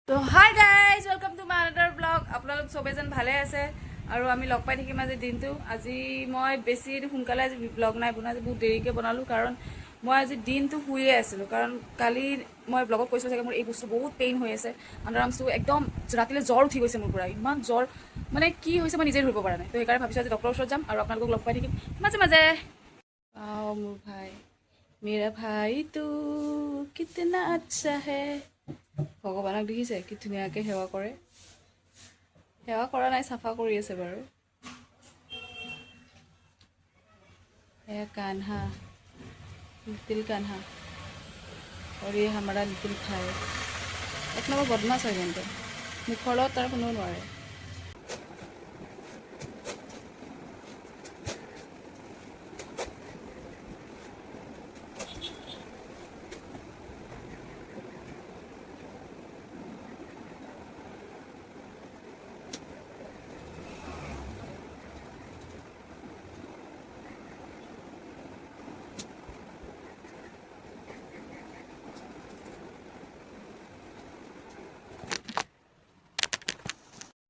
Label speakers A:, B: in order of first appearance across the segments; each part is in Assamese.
A: তো hi guys welcome to my another blog. আপোনালোক চবে যেন ভালে আছে আৰু আমি লগ পাই থাকিম আজি দিনটো। আজি মই বেছি সোনকালে আজি ব্লগ নাই বনোৱা, আজি বহুত দেৰিকৈ বনালোঁ কাৰণ মই আজি দিনটো শুয়ে আছিলোঁ। কাৰণ কালি মই ব্লগত কৈছিলোঁ চাগে মোৰ এই বস্তু বহুত পেইন হৈ আছে, আণ্ডাৰআৰ্মছটো একদম ৰাতিলৈ জ্বৰ উঠি গৈছে মোৰ পৰা, ইমান জ্বৰ মানে কি হৈছে মই নিজে ধৰিব পৰা নাই। তো সেইকাৰণে ভাবিছোঁ আজি ডক্টৰৰ ওচৰত যাম আৰু আপোনালোকক লগ পাই থাকিম মাজে মাজে। মোৰ ভাই মেৰা ভাই তো কিতনা আচ্ছা হে। ভগৱানক দেখিছে কি ধুনীয়াকৈ সেৱা কৰে, সেৱা কৰা নাই চাফা কৰি আছে বাৰু। এয়া কাन्हा, লিটিল কাन्हा और ये हमारा लिटिल भाई। এক নম্বৰ বদমাছ হয় কিন্তু মুখৰ লগত তাৰ কোনো নোৱাৰে।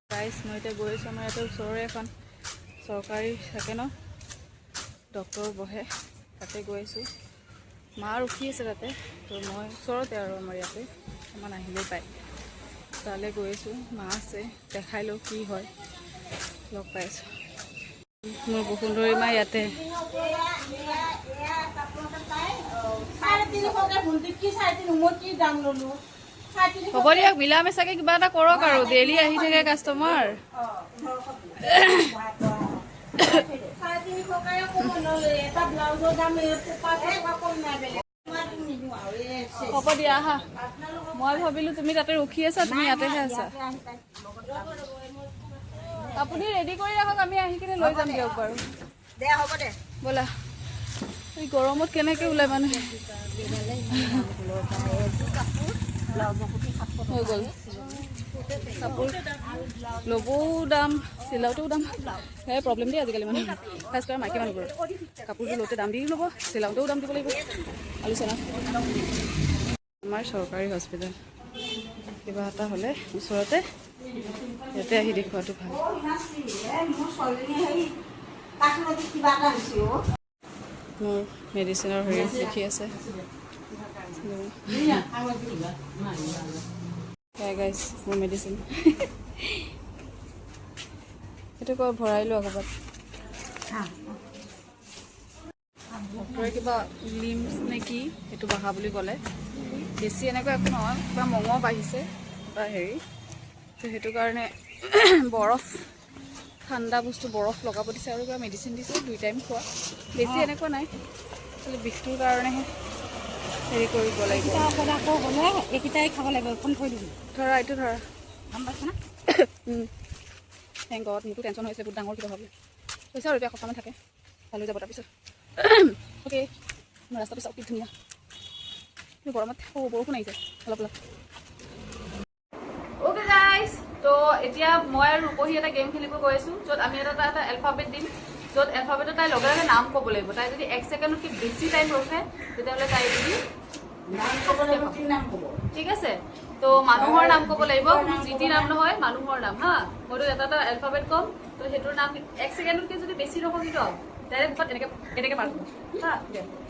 A: গাইজ মই এতিয়া গৈ আছোঁ আমাৰ ইয়াতে ওচৰৰে এখন চৰকাৰী থাকে ন ডক্টৰ বহে, তাতে গৈ আছোঁ। মা ৰখি আছে তাতে, তো মই ওচৰতে আৰু আমাৰ ইয়াতে অকণমান আহিলেই পায়, তালৈ গৈ আছোঁ। মা আছে, দেখাই লওঁ কি হয়, লগ পাই আছোঁ। মোৰ বসুন্ধৰী মা ইয়াতে। হ'ব দিয়ক, মিলা মিছাকে কিবা এটা কৰক আৰু, ডেইলি আহি থাকে কাষ্টমাৰ। হ'ব দিয়া আহা। মই ভাবিলোঁ তুমি তাতে ৰখি আছা, তুমি ইয়াতেহে আছা। আপুনি ৰেডি কৰি ৰাখক, আমি আহি কিনে লৈ যাম দিয়ক বাৰু। দে হ'ব দে, ব'লা। এই গৰমত কেনেকৈ ওলাই মানুহে। হৈ গ'ল কাপোৰ ল'বও দাম, চিলাওতেও দাম, সেয়াই প্ৰব্লেম দেই আজিকালি মানুহ, খাছ কৰি মাইকী মানুহবোৰৰ। কাপোৰযোৰ লওঁতে দাম দি ল'ব, চিলাওতেও দাম দিব লাগিব, আলোচনা। আমাৰ চৰকাৰী হস্পিটেল, কিবা এটা হ'লে ওচৰতে ইয়াতে আহি দেখুৱাটো ভাল। মোৰ মেডিচিনৰ হেৰি লিখি আছে। গাইজ মোৰ মেডিচিন সেইটো কয় ভৰাই লোৱা ক'ৰবাত। ডক্টৰে কিবা লিম্ফ নে কি সেইটো বঢ়া বুলি ক'লে, বেছি এনেকুৱা একো নহয়, কিবা মঙহ বাঢ়িছে বা হেৰি, তো সেইটো কাৰণে বৰফ, ঠাণ্ডা বস্তু বৰফ লগাব দিছে আৰু কিবা মেডিচিন দিছে 2 টাইম খোৱা। বেছি এনেকুৱা নাই, খালি বিষটোৰ কাৰণেহে হেৰি কৰিব লাগিব। এইকেইটাই খাব লাগিব, এখন থৈ দিবি। ধৰা এইটো ধৰা, গম পাইছা না? থেংক গড, মোৰতো টেনশ্যন হৈছে বহুত ডাঙৰ কিবা হ'ব হৈছে আৰু এতিয়া এসপ্তাহমান থাকে, ভাল হৈ যাব তাৰপিছত। অ'কে, ৰাস্তাটো চাওক কি ধুনীয়া, গৰমত বৰষুণ আহিছে অলপ অলপ। অ'কে গাইজ, তো এতিয়া মই আৰু ৰূপহী এটা গেম খেলিব গৈ আছোঁ, য'ত আমি এটা এলফাবেট দিম, য'ত এলফাবেটত তাই লগে লগে নাম ক'ব লাগিব। তাই যদি 1 ছেকেণ্ডতকৈ বেছি টাইম ৰখে তেতিয়াহ'লে তাই যদি ঠিক আছে, তো মানুহৰ নাম ক'ব লাগিব, যি টি নাম নহয়, মানুহৰ নাম। হা, মইতো এটা এলফাবেট ক'ম, তো সেইটোৰ নাম 1 ছেকেণ্ডতকৈ যদি বেছি ৰখো কিন্তু ডাইৰেক্ট মুখত এনেকৈ পাৰ হ'ব। হা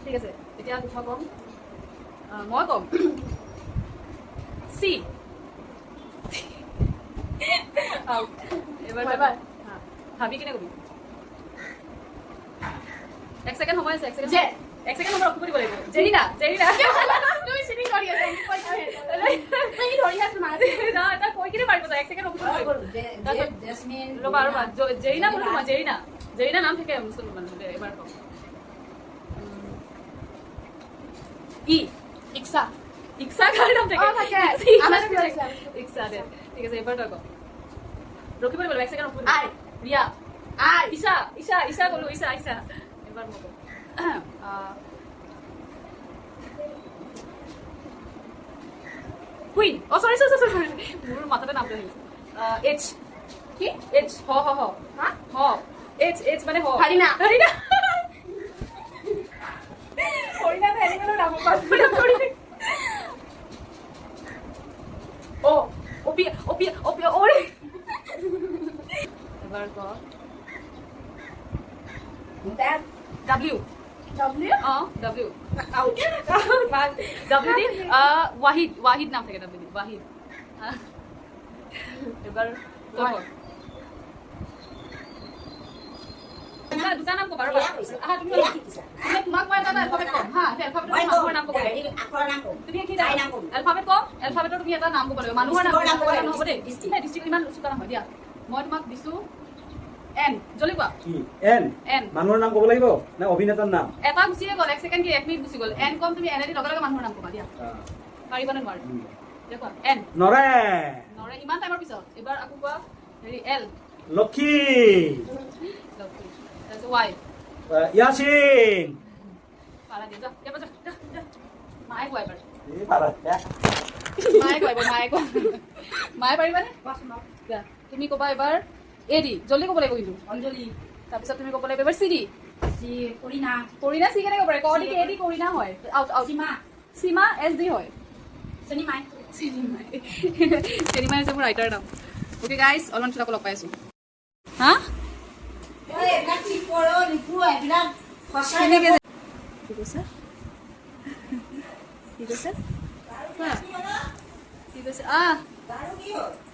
A: ঠিক আছে, এতিয়া মই ক'ম, চি। এবাৰ ভাবি কিনে কবি। 1 ছেকেণ্ড সময় আছে, 1 ছেকেণ্ড সময় ৰখিব দিব লাগিব। জেৰিনা তুমি চিটিং কৰি আছা, এটা কৈ কিনে পাৰিব, 1 ছেকেণ্ড ৰখিব লাগিব। ৰ'বা জেৰিনা বোলো তোমাৰ, জেৰিনা নাম থাকে মুছলমান মানুহ। এবাৰ কওঁ ইক্সা কাৰ নাম থাকে, ইক্সা দে। ঠিক আছে, এবাৰ তই কওঁ, ৰখিব লাগিব 1 ছেকেণ্ড ৰখিব। ৰিয়া, ঈশা ক'লো, ঈশা। এবাৰ মই কওঁ কুইন। চৰি মোৰ মাথাতে নামটো আহিলে। এইচ কি, এইচ হ এইচ মানে হ, হৰিণা। হৰিণাটো এনিমেলৰ নাম। অ ওরে এবার ক W W W W দি ওয়াহিদ নাম থাকে W দি ওয়াহিদ এবার দুটা নাম কবা ৰবা তুমি তোমাক মই এটা এলফাবেট কম হা এলফাবেটৰ মানুহৰ নাম কবা আখৰৰ নাম কম তুমি কি নাম কম এলফাবেট কম এলফাবেটৰ তুমি এটা নাম কব লাগিব মানুহৰ নাম কব নহব দে ডিস্ট্ৰিক্ট ইমান লুচুকা নহয় দিয়া মই তোমাক দিছো এন জলি কোৱা কি এন মানুহৰ নাম কব লাগিব না অভিনেতাৰ নাম এটা গুছিয়ে গল 1 সেকেন্ড কি 1 মিনিট গুছি গল এন কম তুমি এন এদি লগে লগে মানুহৰ নাম কবা দিয়া পাৰিবা নে নোৱাৰা দেখো এন নৰে ইমান টাইমৰ পিছত এবাৰ আকু কোৱা হেৰি L Lakshmi that's why yasin para dia ya baca mai koi bar ini para ya mai পাৰিবা নে যা তুমি কবা এবাৰ এডি জলদি কব লাগিব কিন্তু অঞ্জলি তাৰপিছত তুমি কব লাগিব এবাৰ সিডি সি কৰিনা সি কেনে কব পাৰে কডি এডি কৰিনা হয় সীমা এস ডি হয় সিনেমাই আছে মোৰ ৰাইটাৰ নাম ওকে গাইস অলমান চলাক লগ পাইছো হা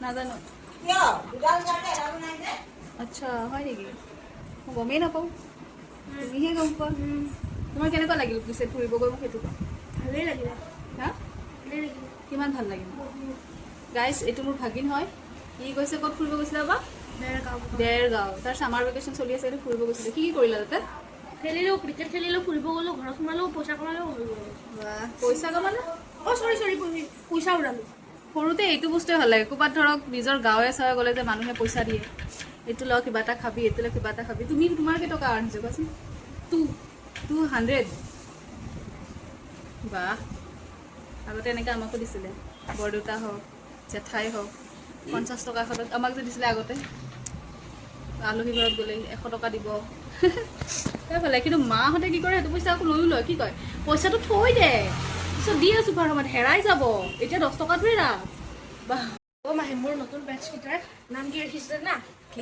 A: নাজানো আচ্ছা হয় নেকি মই গমেই নাপাওঁ তুমিহে গম পোৱা তোমাৰ কেনেকুৱা লাগিল পিছে ফুৰিব গৈ মোক সেইটো ভালেই লাগিলে হা কিমান ভাল লাগিল গাইজ এইটো মোৰ ভাগিন হয় ই গৈছে ক'ত ফুৰিব গৈছিলা বা দেৰগাঁও তাৰ সামাৰ ভেকেশ্যন চলি আছে ফুৰিব গৈছিলে কি কৰিলা তাতে খেলিলো ক্ৰিকেট খেলিলো ফুৰিব গ'লো ঘৰত সোমালো পইচা কমালো পইচা কমালো চৰি পইচা উৰালো সৰুতে এইটো বস্তুৱে ভাল লাগে ক'ৰবাত ধৰক নিজৰ গাঁৱে চাৱে গ'লে যে মানুহে পইচা দিয়ে এইটো লওঁ কিবা এটা খাবি এইটো লওঁ কিবা এটা খাবি তুমি তোমাৰ কেইটকা আনিছে কোৱাচোন 200 বাহ আগতে এনেকৈ আমাকো দিছিলে বৰদেউতা হওক জেঠাই হওক 50 টকা আমাক যে দিছিলে আগতে আলহী ঘৰত গ'লে 100 টকা দিব তাই ভালে কিন্তু মাহঁতে কি কৰে সেইটো পইচা আকৌ লৈও লয় কি কয় পইচাটো থৈ দে পিছত দি আছো বাৰ সময়ত হেৰাই যাব এতিয়া 10 টকাটোৱে ৰাখ বাহ মাহে মোৰ নতুন বেটছ কিটাৰ নাম কি ৰাখিছে না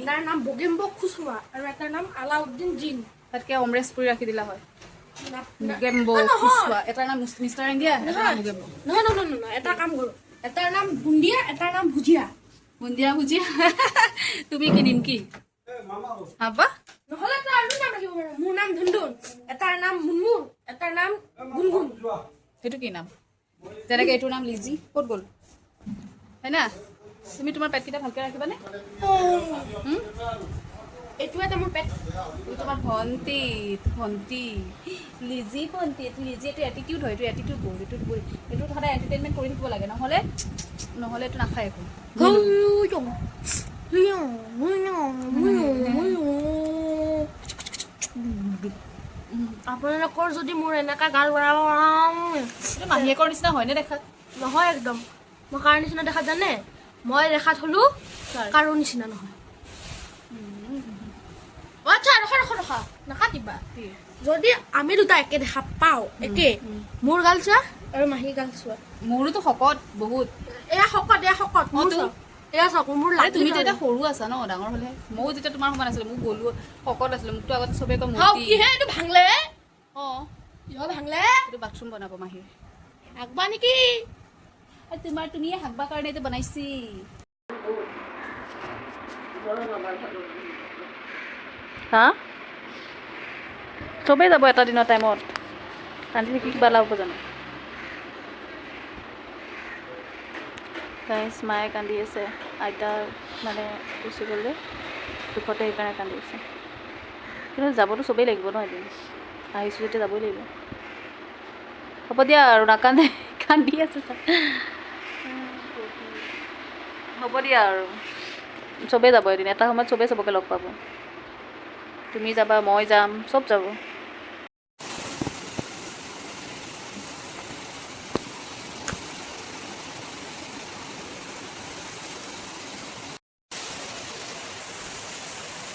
A: তাৰ নাম বগেম্বক খুচুৱা আৰু এটাৰ নাম আলাউদ্দিন জিন তাতকে অমৰেশপুৰি ৰাখি দিলা হয় বগেম্বক খুচুৱা এটাৰ নাম মিষ্টাৰ ইণ্ডিয়া এটাৰ নাম বগেম্বক নহয় এটা কাম কৰো এটাৰ নাম বুন্দিয়া এটাৰ নাম ভুজিয়া তুমি কি নিম কি আবা নহলে তো আৰু নাম ৰাখিব পাৰো মোৰ নাম ধুনধুন এটাৰ নাম মুনমুন এটাৰ নাম গুনগুন সেইটো কি নাম যেনেকৈ এইটোৰ নাম লিজি ক'ত গ'ল হয় না তুমি তোমাৰ পেটকেইটা ভালকৈ ৰাখিবানে এইটো এটা মোৰ পেট তোমাৰ ভণ্টি লিজি ভণ্টি এইটো লিজি এইটো এটিটিউড হয় এইটো এটিটিউড বহুত এইটো সদায় এণ্টাৰটেইনমেণ্ট কৰি থাকিব লাগে নহ'লে এইটো নাখায় একো আপোনালোকৰ যদি মোৰ এনেকা গাল মাহীয়েকৰ নিচিনা হয়নে দেখাত নহয় একদম মই কাৰ নিচিনা দেখাত জানে মই দেখাত হলো কাৰো নিচিনা নহয় আচ্ছা ৰখা নাকাটিবা যদি আমি দুটা একে দেখা পাওঁ একে মোৰ গাল চোৱা আৰু মাহীৰ গাল চোৱা মোৰোতো শকত বহুত এয়া শকত এয়া চাওক মোৰ লাগে তুমি তো এটা সৰু আছা ন ডাঙৰ হলে ময়ো যেতিয়া তোমাৰ সমান আছিলে মোক গলো শকত আছিলে মোকতো আগতে চবে কয় মতি কি হে এইটো ভাঙলে ভাঙলে এইটো বাথৰুম বনাব মাহীৰ হাগবা নেকি তুমিয়ে হাগবা কাৰণে এইটো বনাইছি হা চবেই যাব এটা দিনৰ টাইমত কান্দি থাকি কিবা লাভ হ'ব জানো গাইজ মায়ে কান্দি আছে আইতা মানে গুচি গ'লে দুখতে সেইকাৰণে কান্দি আছে কিন্তু যাবতো চবেই লাগিব ন এদিন আহিছোঁ যেতিয়া যাবই লাগিব হ'ব দিয়া আৰু নাকান্দে কান্দি আছে হ'ব দিয়া আৰু চবেই যাব এদিন এটা সময়ত চবেই চবকে লগ পাব তুমি যাবা মই যাম চব যাব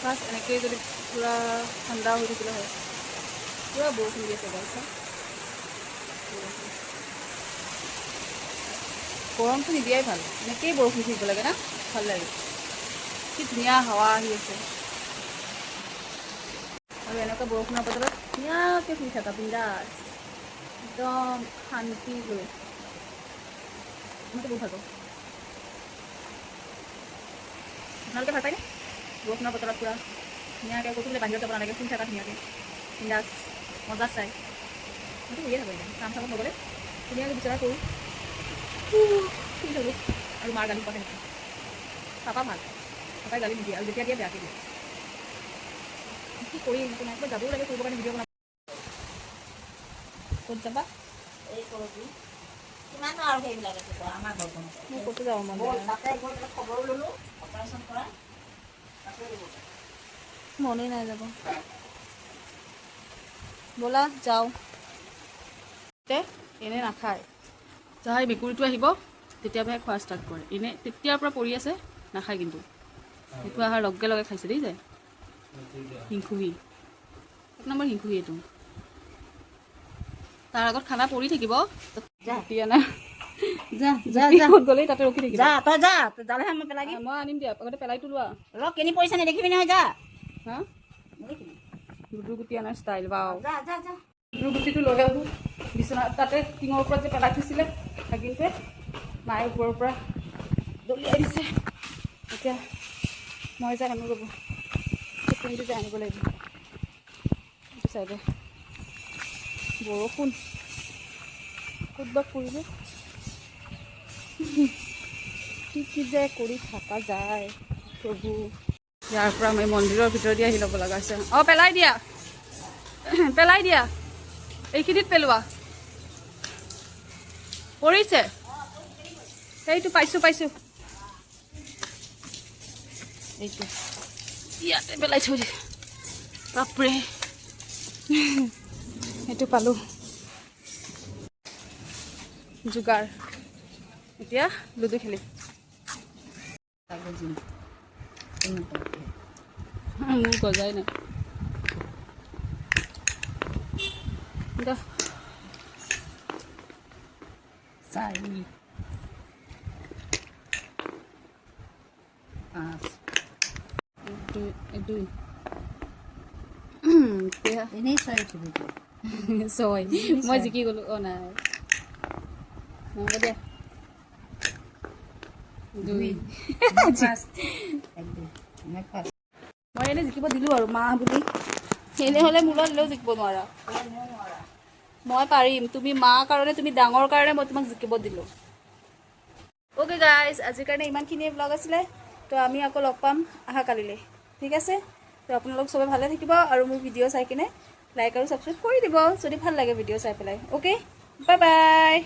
A: বাছ এনেকৈ যদি পূৰা ঠাণ্ডা হৈ থাকিলে হয় পূৰা বৰষুণ দি আছে গাইছা গৰমটো নিদিয়াই ভাল, এনেকেই বৰষুণ থাকিব লাগে না, ভাল লাগে। কি ধুনীয়া হাৱা আহি আছে আৰু এনেকুৱা বৰষুণৰ বতৰত ধুনীয়াকৈ শুই থাকা বিন্দাছ, একদম শান্তি লৈ। মইতো বহুত ভাল পাওঁ। আপোনালোকে ভাল পায়নে বৰষুণৰ বতৰত পূৰা ধুনীয়াকৈ ক'তো বোলে বাহিৰত যাব নালাগে, শুই থাকা ধুনীয়াকৈ বিন্দাছ, মজা চাই। মইতো শুইয়ে থাকোঁ এতিয়া, কাম চামত নগ'লে ধুনীয়াকৈ বিচৰা কৰোঁ, শুই থাকোঁ আৰু মাৰ গালি খোৱা থাকোঁ। পাপা ভাল, পাপাই গালি নিদিয়ে আৰু যেতিয়া দিয়ে বেয়াকৈ দিয়ে। কি কৰিম একো নাই, যাবও লাগে কৰিবৰ কাৰণে ভিডিঅ' বনাব। ক'ত যাবা?
B: এই কৰবি কিমান আৰু সেইবিলাক আছে আমাৰ ঘৰখন
A: মোৰ ক'তো যাব মন যায় নাই।
B: তাতে গৈ পেলাই খবৰ ল'লোঁ অপাৰেশ্যন কৰা তাতে দিব।
A: মনেই নাই যাব। ব'লা যাওঁ। এনে নাখায়, যাই মেকুৰীটো আহিব তেতিয়াহে খোৱা ষ্টাৰ্ট কৰে। এনে তেতিয়াৰ পৰা পৰি আছে, নাখায় কিন্তু। সেইটো অহাৰ লগে লগে খাইছে দেই যায়। হিংসুহি, এক নম্বৰ হিংসুহি এইটো। তাৰ আগত খানা পৰি থাকিব, এতিয়া না
B: যা যা যা
A: ক'ত গ'লেই তাতে ৰখি থাকিব।
B: যা তই যা তই যালেহে মই পেলাই দিম।
A: মই আনিম দিয়া, আগতে পেলাইতো লোৱা।
B: ৰ কেনি পইচা নেদেখিবি নহয়, যা
A: হা
B: নেদেখিবি।
A: লুডু গুটি আনাৰ ষ্টাইল বাও।
B: যা যা যা
A: লুডু গুটিটো লৈ আহোঁ বিচনা, তাতে টিঙৰ ওপৰত যে পেলাই থৈছিলে ভাগিনটোৱে, মায়ে ওপৰৰ পৰা দলিয়াই দিছে। এতিয়া মই যাই আনো ৰ'ব, টিফিনটো যে আনিব লাগিব। এইটো চাইডে বৰষুণ, ক'ত বা ফুৰিব, কি যে কৰি থকা যায় প্ৰভু। ইয়াৰ পৰা আমি মন্দিৰৰ ভিতৰেদি আহি ল'ব লগা হৈছে। অঁ পেলাই দিয়া, পেলাই দিয়া, এইখিনিত পেলোৱা। পৰিছে সেইটো, পাইছোঁ পাইছোঁ, এইটো ইয়াতে পেলাই থৈ দিছোঁ। বাপৰে সেইটো পালোঁ, যোগাৰ। এতিয়া লুডু খেলিম। মোৰ গজাই নাই দা।
B: 4 5
A: 2 এতিয়া
B: এনেই 6 উঠিবি।
A: ছয়, মই জিকি গ'লোঁ। অঁ নাই হ'ব দিয়া, 2। মই এনেই জিকিব দিলোঁ আৰু মা বুলি, এনেহ'লে মোৰ লগত দিলেও জিকিব নোৱাৰা। মই পাৰিম, তুমি মা কাৰণে, তুমি ডাঙৰ কাৰণে মই তোমাক জিকিব দিলোঁ। অ'কে গাইজ, আজিৰ কাৰণে ইমানখিনিয়ে ব্লগ আছিলে। তো আমি আকৌ লগ পাম অহা কালিলৈ, ঠিক আছে? তো আপোনালোক চবে ভালে থাকিব আৰু মোৰ ভিডিঅ' চাই কিনে লাইক আৰু ছাবস্ক্ৰাইব কৰি দিব যদি ভাল লাগে ভিডিঅ' চাই পেলাই। Okay, bye bye.